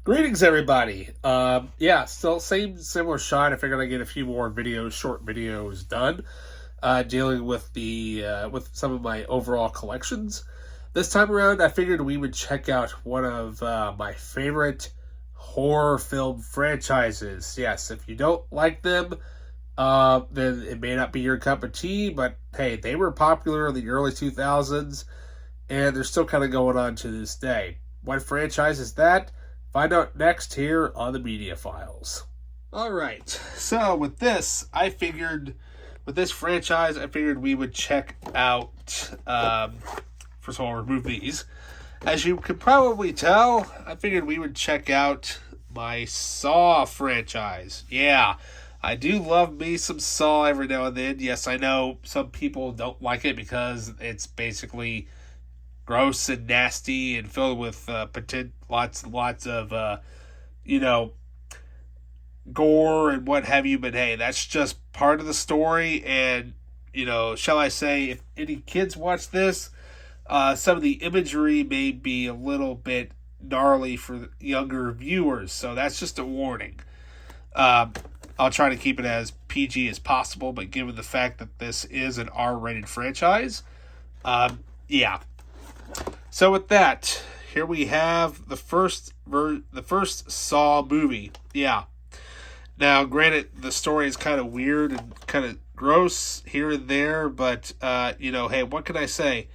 Greetings, everybody. Yeah, still same similar shot. I figured I'd get a few more videos, short videos done, dealing with with some of my overall collections. This time around, I figured we would check out one of my favorite horror film franchises. Yes, if you don't like them, then it may not be your cup of tea. But hey, they were popular in the early 2000s, and they're still kind of going on to this day. What franchise is that? Find out next here on the Media Files. All right. So with this franchise, I figured we would check out. First of all, remove these. As you could probably tell, I figured we would check out my Saw franchise. Yeah, I do love me some Saw every now and then. Yes, I know some people don't like it because it's basically gross and nasty and filled with lots and lots of gore and what have you. But hey, that's just part of the story. And shall I say, if any kids watch this, some of the imagery may be a little bit gnarly for younger viewers. So that's just a warning. I'll try to keep it as PG as possible, but given the fact that this is an R-rated franchise, yeah. So with that, here we have the first Saw movie. Yeah. Now, granted, the story is kind of weird and kind of gross here and there, but hey, what can I say?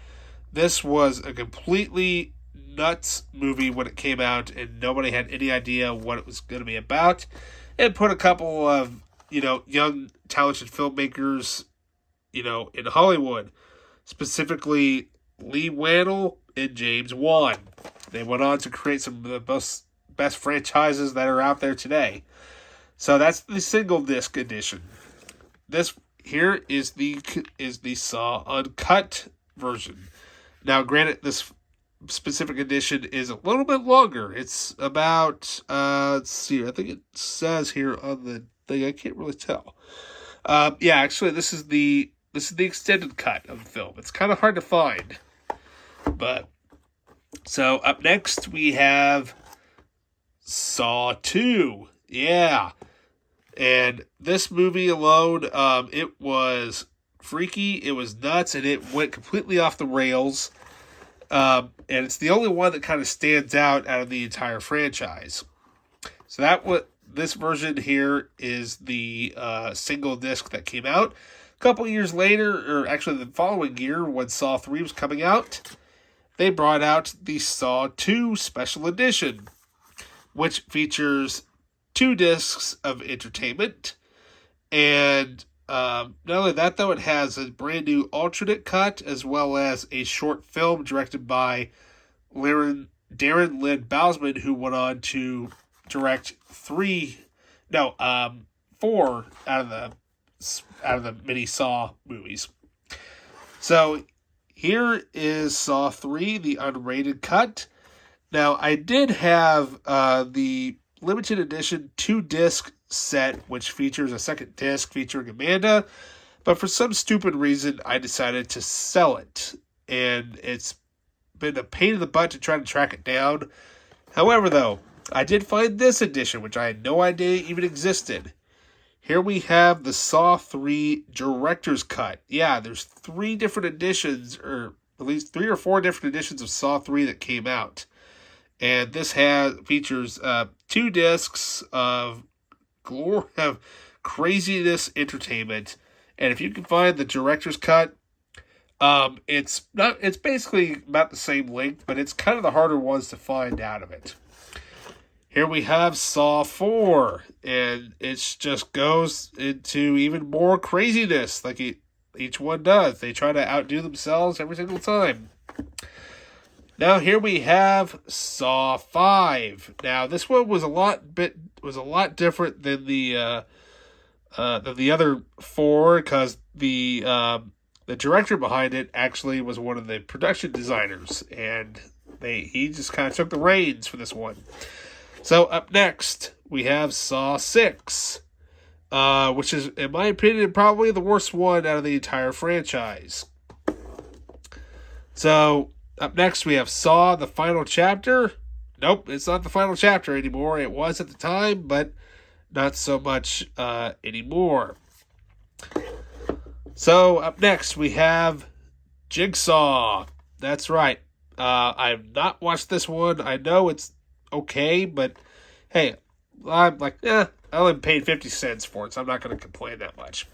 This was a completely nuts movie when it came out, and nobody had any idea what it was going to be about. It put a couple of young talented filmmakers in Hollywood, specifically Lee Wannell and James Wan. They went on to create some of the best franchises that are out there today. So that's the single disc edition. This here is the Saw uncut version. Now, granted, this specific edition is a little bit longer. It's about let's see. I think it says here on the thing. I can't really tell. Actually, this is the extended cut of the film. It's kind of hard to find. But so up next we have Saw 2. Yeah. And this movie alone, it was freaky, it was nuts, and it went completely off the rails. And it's the only one that kind of stands out of the entire franchise. So this version here is the single disc that came out. A couple years later, or actually the following year when Saw 3 was coming out, they brought out the Saw 2 Special Edition, which features 2 discs of entertainment. And not only that, though, it has a brand new alternate cut as well as a short film directed by Darren Lynn Bousman, who went on to direct 4 out of the mini Saw movies. So here is Saw 3, the unrated cut. Now, I did have the limited edition 2-disc set, which features a second disc featuring Amanda, but for some stupid reason, I decided to sell it. And it's been a pain in the butt to try to track it down. However, though, I did find this edition, which I had no idea even existed. Here we have the Saw 3 Director's Cut. Yeah, there's 3 different editions, or at least 3 or 4 different editions of Saw 3 that came out. And this features 2 discs of craziness entertainment. And if you can find the Director's Cut, it's basically about the same length, but it's kind of the harder ones to find out of it. Here we have Saw 4, and it just goes into even more craziness, like each one does. They try to outdo themselves every single time. Now here we have Saw 5. Now this one was a lot different than the other 4, because the director behind it actually was one of the production designers, and he just kind of took the reins for this one. So up next, we have Saw 6, which is, in my opinion, probably the worst one out of the entire franchise. So up next, we have Saw, the Final Chapter. nope, it's not the final chapter anymore. It was at the time, but not so much anymore. So up next we have Jigsaw. That's right. I've not watched this one. I know it's okay, but hey, I'm like, I only paid 50 cents for it, so I'm not going to complain that much.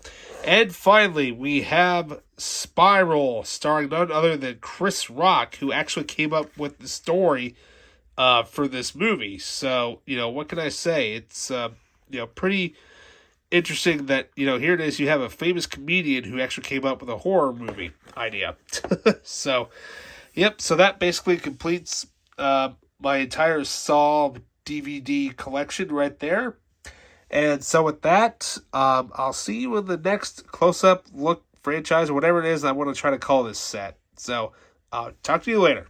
And finally, we have Spiral, starring none other than Chris Rock, who actually came up with the story for this movie. So, what can I say? It's, pretty interesting that, here it is, you have a famous comedian who actually came up with a horror movie idea. So, yep, so that basically completes my entire Saw DVD collection right there. And so with that, I'll see you in the next close-up look franchise or whatever it is I want to try to call this set. So, talk to you later.